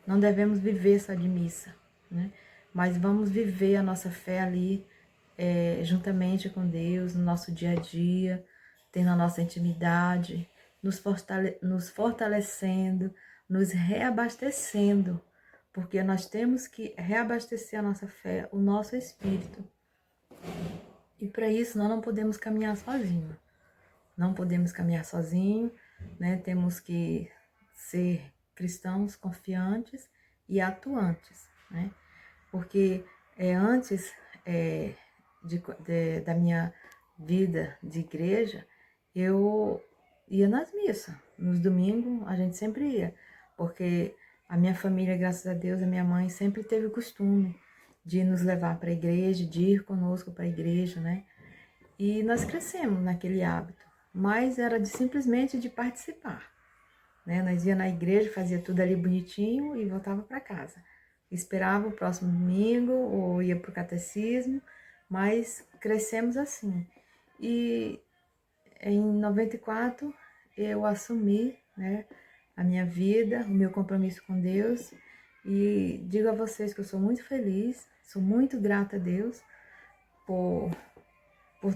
não devemos viver só de missa, né? Mas vamos viver a nossa fé ali, juntamente com Deus, no nosso dia a dia, tendo a nossa intimidade, nos fortalecendo, nos reabastecendo, porque nós temos que reabastecer a nossa fé, o nosso espírito. E para isso nós não podemos caminhar sozinhos. Não podemos caminhar sozinhos, né? Temos que ser cristãos confiantes e atuantes, né? Porque antes da minha vida de igreja, eu ia nas missas. Nos domingos a gente sempre ia, porque a minha família, graças a Deus, a minha mãe sempre teve o costume de nos levar para a igreja, de ir conosco para a igreja, né? E nós crescemos naquele hábito, mas era simplesmente de participar, né? Nós ia na igreja, fazia tudo ali bonitinho e voltava para casa. Esperava o próximo domingo ou ia para o catecismo, mas crescemos assim. E em 94 eu assumi, né, a minha vida, o meu compromisso com Deus, e digo a vocês que eu sou muito feliz, sou muito grata a Deus por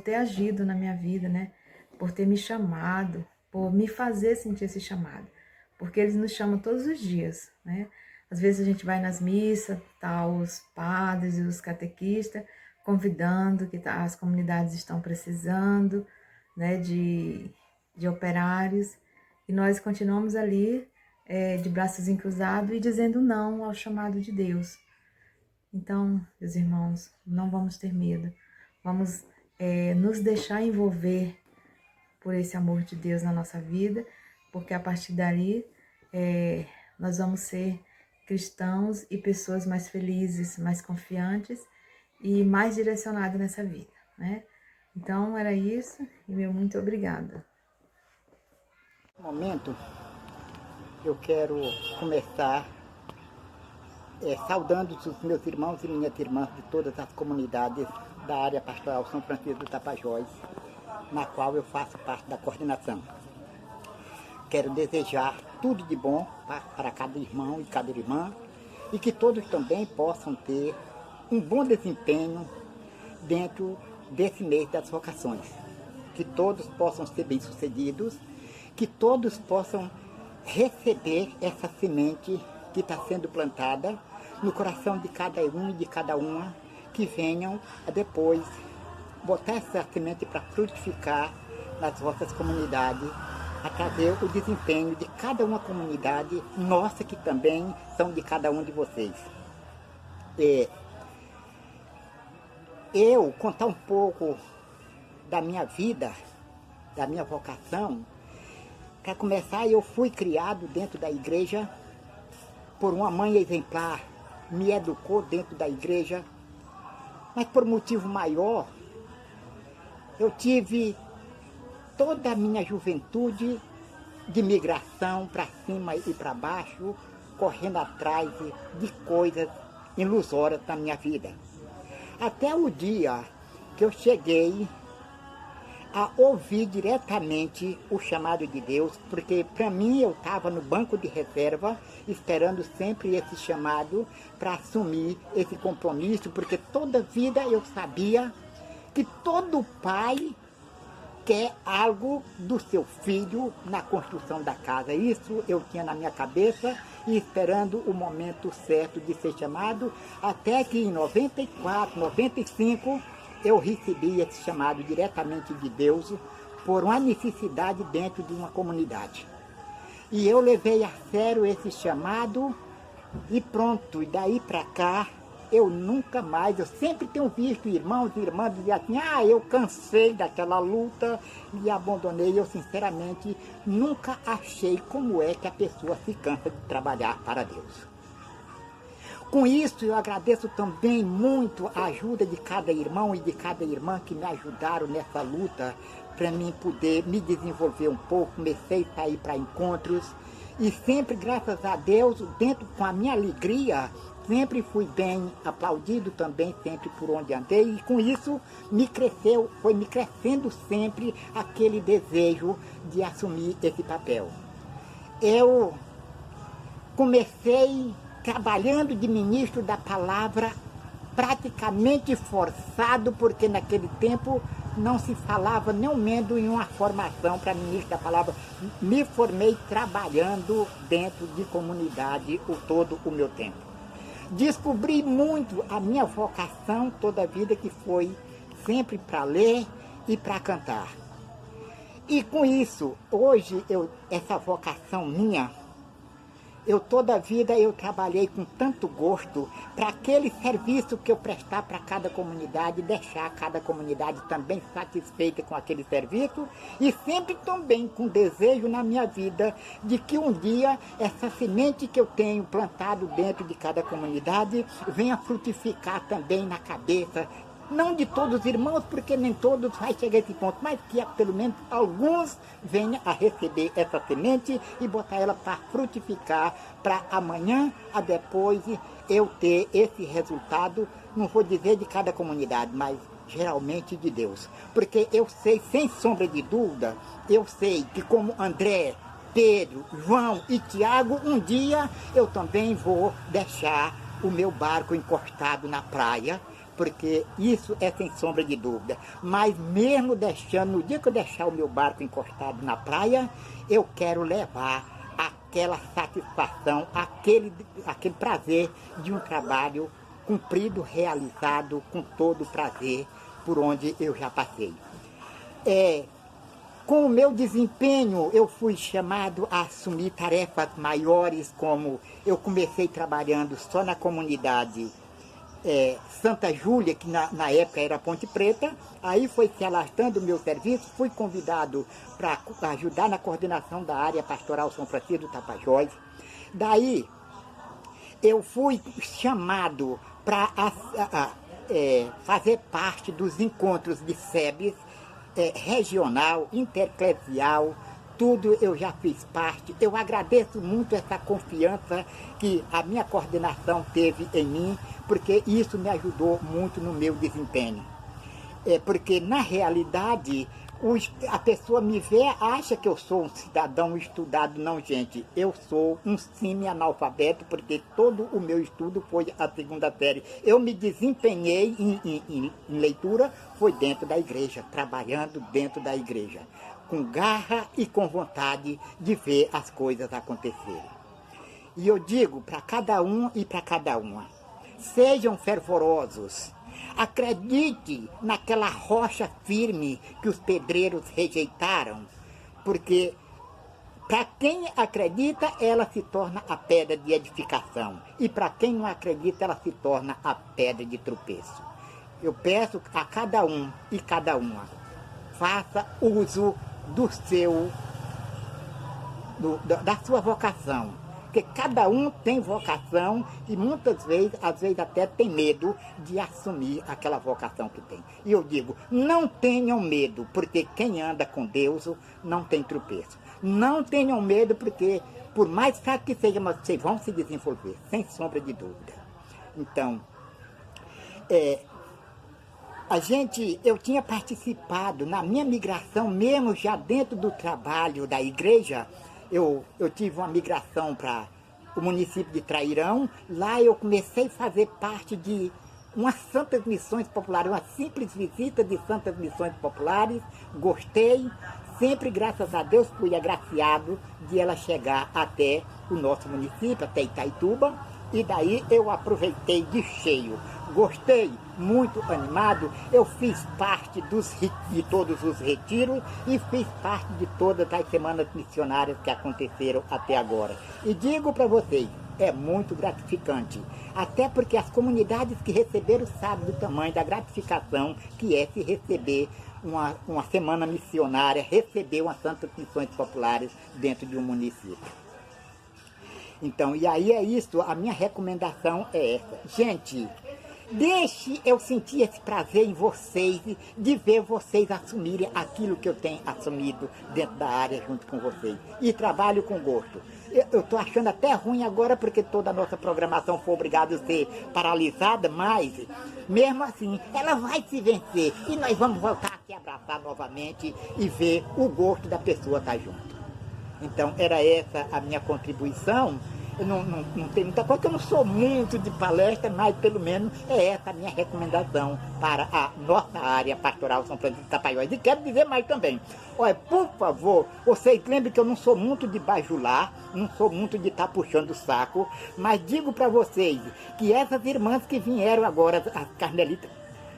ter agido na minha vida, né, por ter me chamado, por me fazer sentir esse chamado, porque eles nos chamam todos os dias, né? Às vezes a gente vai nas missas, tá os padres e os catequistas convidando que as comunidades estão precisando, né, de operários, e nós continuamos ali de braços cruzados e dizendo não ao chamado de Deus. Então, meus irmãos, não vamos ter medo, vamos nos deixar envolver por esse amor de Deus na nossa vida, porque a partir dali nós vamos ser cristãos e pessoas mais felizes, mais confiantes e mais direcionadas nessa vida, né? Então, era isso, e meu muito obrigada. No momento, eu quero começar saudando os meus irmãos e minhas irmãs de todas as comunidades da área pastoral São Francisco do Tapajós, na qual eu faço parte da coordenação. Quero desejar tudo de bom para cada irmão e cada irmã, e que todos também possam ter um bom desempenho dentro desse mês das vocações. Que todos possam ser bem-sucedidos, que todos possam receber essa semente que está sendo plantada no coração de cada um e de cada uma, que venham depois botar essa semente para frutificar nas vossas comunidades, a trazer o desempenho de cada uma comunidade nossa, que também são de cada um de vocês. Eu contar um pouco da minha vida, da minha vocação. Para começar, eu fui criado dentro da igreja por uma mãe exemplar, me educou dentro da igreja, mas por motivo maior, eu tive toda a minha juventude de migração para cima e para baixo, correndo atrás de coisas ilusórias na minha vida. Até o dia que eu cheguei a ouvir diretamente o chamado de Deus, porque para mim eu estava no banco de reserva, esperando sempre esse chamado para assumir esse compromisso, porque toda vida eu sabia que todo pai quer algo do seu filho na construção da casa. Isso eu tinha na minha cabeça e esperando o momento certo de ser chamado, até que em 94, 95, eu recebi esse chamado diretamente de Deus por uma necessidade dentro de uma comunidade. E eu levei a sério esse chamado e pronto, e daí para cá, eu nunca mais, eu sempre tenho visto irmãos e irmãs dizer assim, eu cansei daquela luta e abandonei. Eu sinceramente nunca achei como é que a pessoa se cansa de trabalhar para Deus. Com isso, eu agradeço também muito a ajuda de cada irmão e de cada irmã que me ajudaram nessa luta para mim poder me desenvolver um pouco. Comecei a sair para encontros e sempre, graças a Deus, dentro com a minha alegria, sempre fui bem aplaudido também, sempre por onde andei, e com isso foi me crescendo sempre aquele desejo de assumir esse papel. Eu comecei trabalhando de ministro da palavra, praticamente forçado, porque naquele tempo não se falava nem menos em uma formação para ministro da palavra. Me formei trabalhando dentro de comunidade todo o meu tempo. Descobri muito a minha vocação toda a vida, que foi sempre para ler e para cantar. E com isso, hoje, essa vocação minha, toda a vida eu trabalhei com tanto gosto para aquele serviço que eu prestar para cada comunidade, deixar cada comunidade também satisfeita com aquele serviço, e sempre também com desejo na minha vida de que um dia essa semente que eu tenho plantado dentro de cada comunidade venha frutificar também na cabeça não de todos os irmãos, porque nem todos vai chegar a esse ponto, mas que pelo menos alguns venham a receber essa semente e botar ela para frutificar, para amanhã, a depois, eu ter esse resultado, não vou dizer de cada comunidade, mas geralmente de Deus. Porque eu sei, sem sombra de dúvida, eu sei que como André, Pedro, João e Tiago, um dia eu também vou deixar o meu barco encostado na praia, porque isso é sem sombra de dúvida. Mas mesmo deixando, no dia que eu deixar o meu barco encostado na praia, eu quero levar aquela satisfação, aquele prazer de um trabalho cumprido, realizado com todo o prazer por onde eu já passei. Com o meu desempenho, eu fui chamado a assumir tarefas maiores, como eu comecei trabalhando só na comunidade Santa Júlia, que na época era Ponte Preta. Aí foi se alastrando o meu serviço, fui convidado para ajudar na coordenação da área pastoral São Francisco do Tapajós. Daí eu fui chamado para fazer parte dos encontros de SEBs, regional, intereclesial, tudo eu já fiz parte. Eu agradeço muito essa confiança que a minha coordenação teve em mim, porque isso me ajudou muito no meu desempenho. Porque, na realidade, a pessoa me vê, acha que eu sou um cidadão estudado. Não, gente, eu sou um semi-analfabeto, porque todo o meu estudo foi a segunda série. Eu me desempenhei em leitura, foi dentro da igreja, trabalhando dentro da igreja, com garra e com vontade de ver as coisas acontecerem. E eu digo para cada um e para cada uma, sejam fervorosos, acredite naquela rocha firme que os pedreiros rejeitaram, porque para quem acredita, ela se torna a pedra de edificação, e para quem não acredita, ela se torna a pedra de tropeço. Eu peço a cada um e cada uma, faça uso da sua vocação, porque cada um tem vocação e muitas vezes, às vezes até tem medo de assumir aquela vocação que tem. E eu digo, não tenham medo, porque quem anda com Deus não tem tropeço. Não tenham medo, porque por mais fraco que seja, mas vocês vão se desenvolver, sem sombra de dúvida. Então, eu tinha participado na minha migração, mesmo já dentro do trabalho da igreja. Eu tive uma migração para o município de Trairão. Lá eu comecei a fazer parte de umas Santas Missões Populares, uma simples visita de Santas Missões Populares. Gostei, sempre, graças a Deus, fui agraciado de ela chegar até o nosso município, até Itaituba. E daí eu aproveitei de cheio. Gostei, muito animado. Eu fiz parte de todos os retiros e fiz parte de todas as semanas missionárias que aconteceram até agora. E digo para vocês, é muito gratificante. Até porque as comunidades que receberam sabem do tamanho da gratificação que é se receber uma semana missionária, receber umas Santas Missões Populares dentro de um município. Então, e aí é isso, a minha recomendação é essa. Gente, deixe eu sentir esse prazer em vocês, de ver vocês assumirem aquilo que eu tenho assumido dentro da área junto com vocês. E trabalho com gosto. Eu estou achando até ruim agora, porque toda a nossa programação foi obrigada a ser paralisada, mas mesmo assim, ela vai se vencer. E nós vamos voltar a se abraçar novamente e ver o gosto da pessoa estar junto. Então, era essa a minha contribuição. Eu não tenho muita coisa, eu não sou muito de palestra, mas pelo menos é essa a minha recomendação para a nossa área pastoral São Francisco do Tapajós. E quero dizer mais também. Olha, por favor, vocês lembrem que eu não sou muito de bajular, não sou muito de estar puxando o saco, mas digo para vocês que essas irmãs que vieram agora, as carmelitas,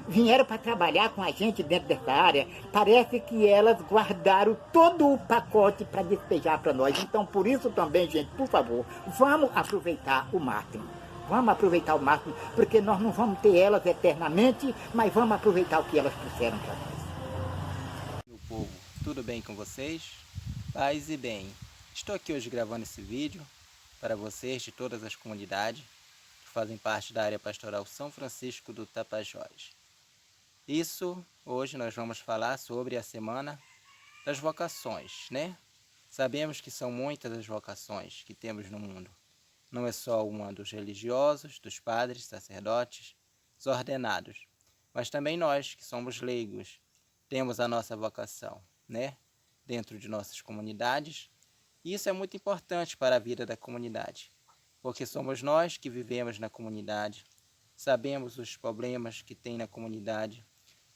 vieram para trabalhar com a gente dentro dessa área, parece que elas guardaram todo o pacote para despejar para nós. Então, por isso também, gente, por favor, vamos aproveitar o máximo. Vamos aproveitar o máximo, porque nós não vamos ter elas eternamente, mas vamos aproveitar o que elas trouxeram para nós. Meu povo, tudo bem com vocês? Paz e bem. Estou aqui hoje gravando esse vídeo para vocês de todas as comunidades que fazem parte da área pastoral São Francisco do Tapajós. Hoje nós vamos falar sobre a Semana das Vocações, né? Sabemos que são muitas as vocações que temos no mundo. Não é só uma dos religiosos, dos padres, sacerdotes, dos ordenados, mas também nós, que somos leigos, temos a nossa vocação, né? Dentro de nossas comunidades. E isso é muito importante para a vida da comunidade, porque somos nós que vivemos na comunidade, sabemos os problemas que tem na comunidade,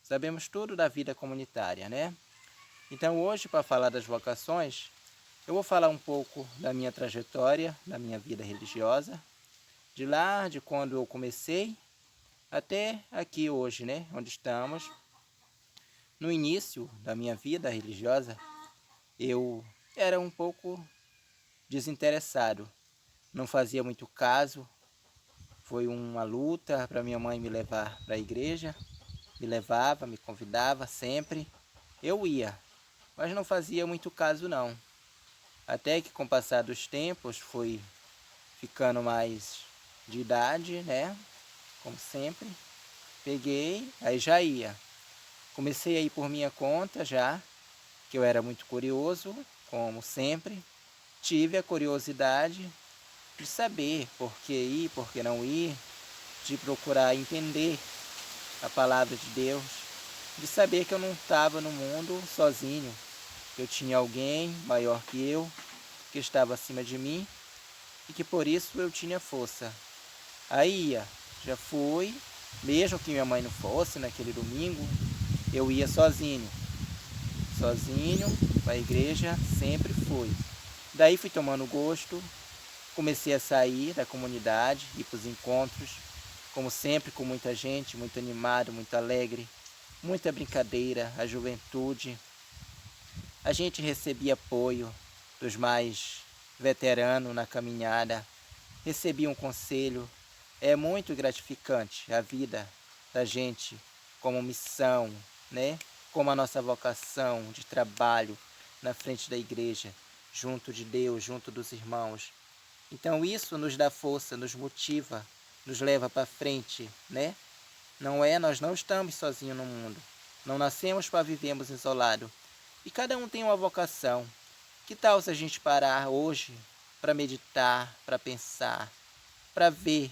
sabemos tudo da vida comunitária, né? Então hoje, para falar das vocações, eu vou falar um pouco da minha trajetória, da minha vida religiosa, de lá, de quando eu comecei, até aqui hoje, né? Onde estamos. No início da minha vida religiosa, eu era um pouco desinteressado, não fazia muito caso. Foi uma luta para minha mãe me levar para a igreja, me levava, me convidava sempre. Eu ia, mas não fazia muito caso não. Até que com o passar dos tempos fui ficando mais de idade, né? Como sempre. Peguei, aí já ia. Comecei a ir por minha conta já, que eu era muito curioso, como sempre. Tive a curiosidade de saber por que ir, por que não ir, de procurar entender a palavra de Deus, de saber que eu não estava no mundo sozinho. Eu tinha alguém maior que eu, que estava acima de mim, e que por isso eu tinha força. Aí ia, já fui, mesmo que minha mãe não fosse naquele domingo, eu ia sozinho para a igreja, sempre fui. Daí fui tomando gosto, comecei a sair da comunidade, ir para os encontros, como sempre, com muita gente, muito animado, muito alegre, muita brincadeira, a juventude. A gente recebia apoio dos mais veteranos na caminhada, recebia um conselho. É muito gratificante a vida da gente como missão, né? Como a nossa vocação de trabalho na frente da igreja, junto de Deus, junto dos irmãos. Então isso nos dá força, nos motiva, nos leva para frente, né? Nós não estamos sozinhos no mundo. Não nascemos para vivermos isolados. E cada um tem uma vocação. Que tal se a gente parar hoje para meditar, para pensar, para ver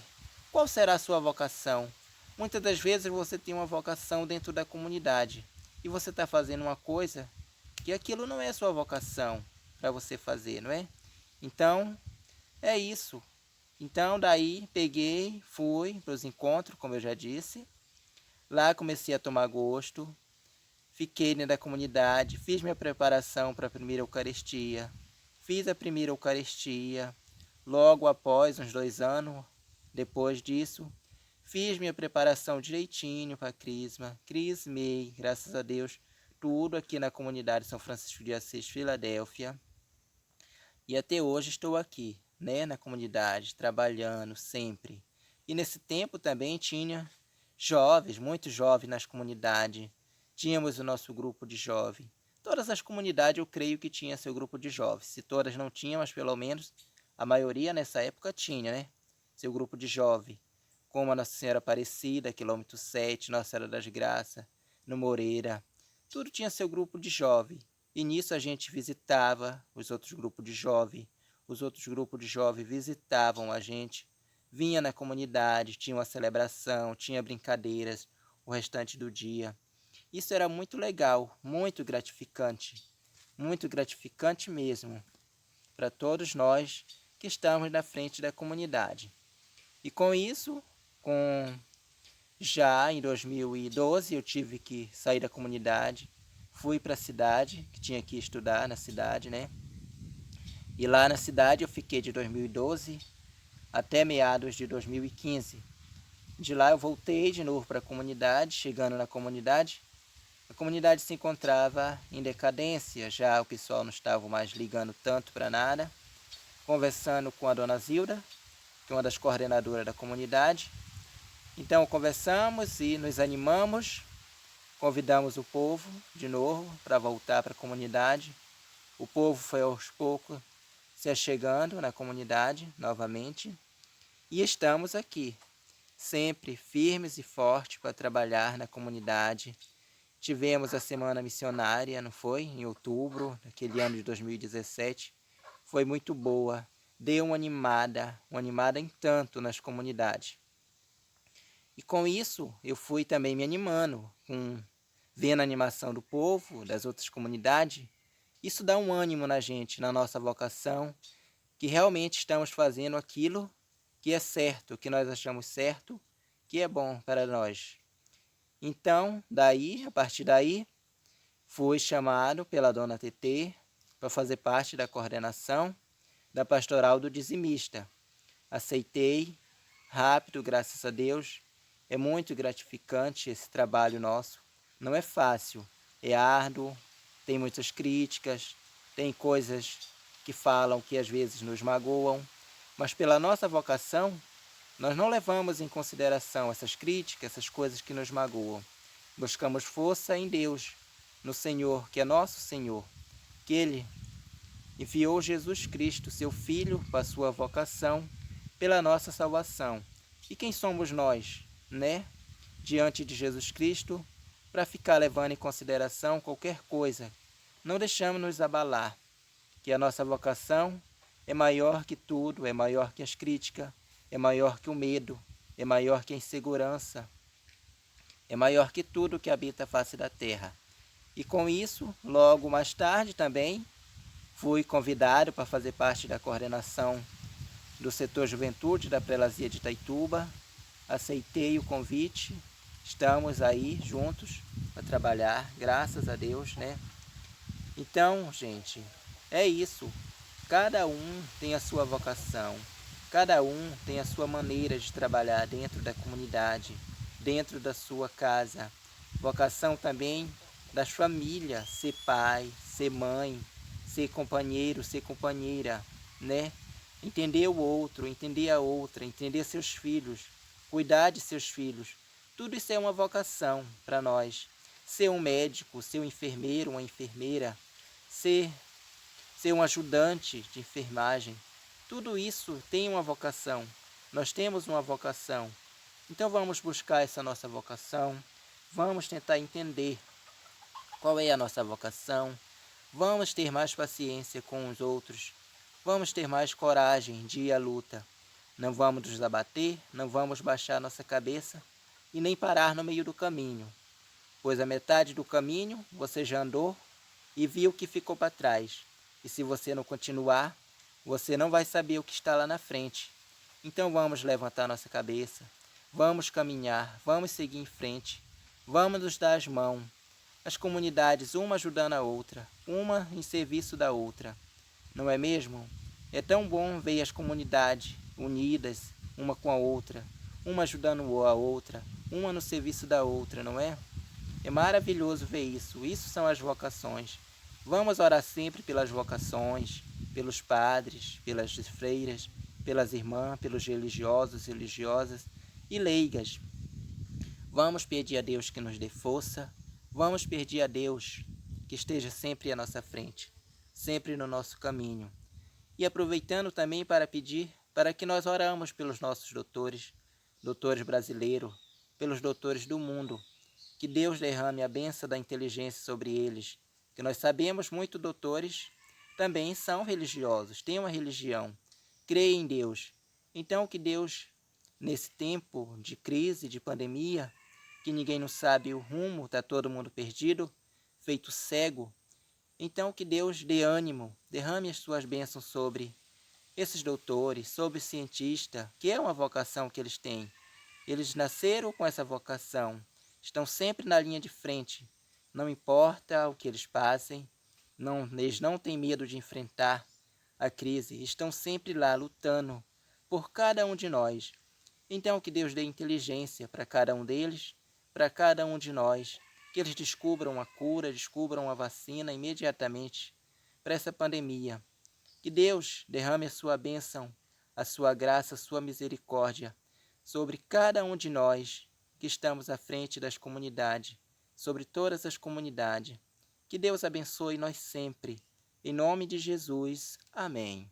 qual será a sua vocação? Muitas das vezes você tem uma vocação dentro da comunidade e você está fazendo uma coisa que aquilo não é a sua vocação para você fazer, não é? Então, é isso. Então, daí, peguei, fui para os encontros, como eu já disse. Lá comecei a tomar gosto. Fiquei dentro da comunidade, fiz minha preparação para a primeira Eucaristia. Fiz a primeira Eucaristia. Logo após, uns 2 anos, depois disso, fiz minha preparação direitinho para a Crisma. Crismei, graças a Deus, tudo aqui na comunidade São Francisco de Assis, Filadélfia. E até hoje estou aqui, né, na comunidade, trabalhando sempre. E nesse tempo também tinha jovens, muitos jovens nas comunidades. Tínhamos o nosso grupo de jovens. Todas as comunidades eu creio que tinha seu grupo de jovens. Se todas não tinham, mas pelo menos a maioria nessa época tinha, né? Seu grupo de jovens. Como a Nossa Senhora Aparecida, quilômetro 7, Nossa Senhora das Graças, no Moreira. Tudo tinha seu grupo de jovens. E nisso a gente visitava os outros grupos de jovens. Os outros grupos de jovens visitavam a gente. Vinha na comunidade, tinha uma celebração, tinha brincadeiras o restante do dia. Isso era muito legal, muito gratificante mesmo, para todos nós que estamos na frente da comunidade. E com isso, já em 2012, eu tive que sair da comunidade, fui para a cidade, que tinha que estudar na cidade, né? E lá na cidade eu fiquei de 2012 até meados de 2015. De lá eu voltei de novo para a comunidade, chegando na comunidade. A comunidade se encontrava em decadência, já o pessoal não estava mais ligando tanto para nada. Conversando com a dona Zilda, que é uma das coordenadoras da comunidade. Então conversamos e nos animamos, convidamos o povo de novo para voltar para a comunidade. O povo foi aos poucos se achegando na comunidade novamente. E estamos aqui, sempre firmes e fortes para trabalhar na comunidade. Tivemos a Semana Missionária, não foi? Em outubro, naquele ano de 2017. Foi muito boa. Deu uma animada em tanto nas comunidades. E com isso, eu fui também me animando, vendo a animação do povo, das outras comunidades. Isso dá um ânimo na gente, na nossa vocação, que realmente estamos fazendo aquilo que é certo, que nós achamos certo, que é bom para nós. Então, a partir daí, fui chamado pela dona TT para fazer parte da coordenação da pastoral do dizimista. Aceitei, rápido, graças a Deus. É muito gratificante esse trabalho nosso. Não é fácil, é árduo, tem muitas críticas, tem coisas que falam que às vezes nos magoam, mas pela nossa vocação, nós não levamos em consideração essas críticas, essas coisas que nos magoam. Buscamos força em Deus, no Senhor, que é nosso Senhor, que Ele enviou Jesus Cristo, seu Filho, para a sua vocação, pela nossa salvação. E quem somos nós, né? Diante de Jesus Cristo, para ficar levando em consideração qualquer coisa. Não deixamos nos abalar, que a nossa vocação é maior que tudo, é maior que as críticas, é maior que o medo, é maior que a insegurança, é maior que tudo que habita a face da terra. E com isso, logo mais tarde também, fui convidado para fazer parte da coordenação do setor juventude da Prelazia de Itaituba. Aceitei o convite, estamos aí juntos para trabalhar, graças a Deus, né? Então, gente, é isso. Cada um tem a sua vocação, cada um tem a sua maneira de trabalhar dentro da comunidade, dentro da sua casa. Vocação também das famílias, ser pai, ser mãe, ser companheiro, ser companheira, né? Entender o outro, entender a outra, entender seus filhos, cuidar de seus filhos. Tudo isso é uma vocação para nós. Ser um médico, ser um enfermeiro, uma enfermeira, ser um ajudante de enfermagem. Tudo isso tem uma vocação. Nós temos uma vocação. Então vamos buscar essa nossa vocação. Vamos tentar entender qual é a nossa vocação. Vamos ter mais paciência com os outros. Vamos ter mais coragem de ir à luta. Não vamos nos abater, não vamos baixar nossa cabeça e nem parar no meio do caminho. Pois a metade do caminho você já andou e viu o que ficou para trás. E se você não continuar, você não vai saber o que está lá na frente. Então vamos levantar nossa cabeça, vamos caminhar, vamos seguir em frente, vamos nos dar as mãos. As comunidades, uma ajudando a outra, uma em serviço da outra. Não é mesmo? É tão bom ver as comunidades unidas, uma com a outra, uma ajudando a outra, uma no serviço da outra, não é? É maravilhoso ver isso. Isso são as vocações. Vamos orar sempre pelas vocações, pelos padres, pelas freiras, pelas irmãs, pelos religiosos, religiosas e leigas. Vamos pedir a Deus que nos dê força. Vamos pedir a Deus que esteja sempre à nossa frente, sempre no nosso caminho. E aproveitando também para pedir para que nós oramos pelos nossos doutores brasileiros, pelos doutores do mundo, que Deus derrame a bênção da inteligência sobre eles, que nós sabemos muitos doutores também são religiosos, têm uma religião, creem em Deus. Então que Deus, nesse tempo de crise, de pandemia, que ninguém não sabe o rumo, está todo mundo perdido, feito cego. Então que Deus dê ânimo, derrame as suas bênçãos sobre esses doutores, sobre os cientistas, que é uma vocação que eles têm. Eles nasceram com essa vocação, estão sempre na linha de frente. Não importa o que eles passem, eles não têm medo de enfrentar a crise, estão sempre lá lutando por cada um de nós. Então que Deus dê inteligência para cada um deles, para cada um de nós, que eles descubram a cura, descubram a vacina imediatamente para essa pandemia. Que Deus derrame a sua bênção, a sua graça, a sua misericórdia sobre cada um de nós que estamos à frente das comunidades, sobre todas as comunidades. Que Deus abençoe nós sempre. Em nome de Jesus. Amém.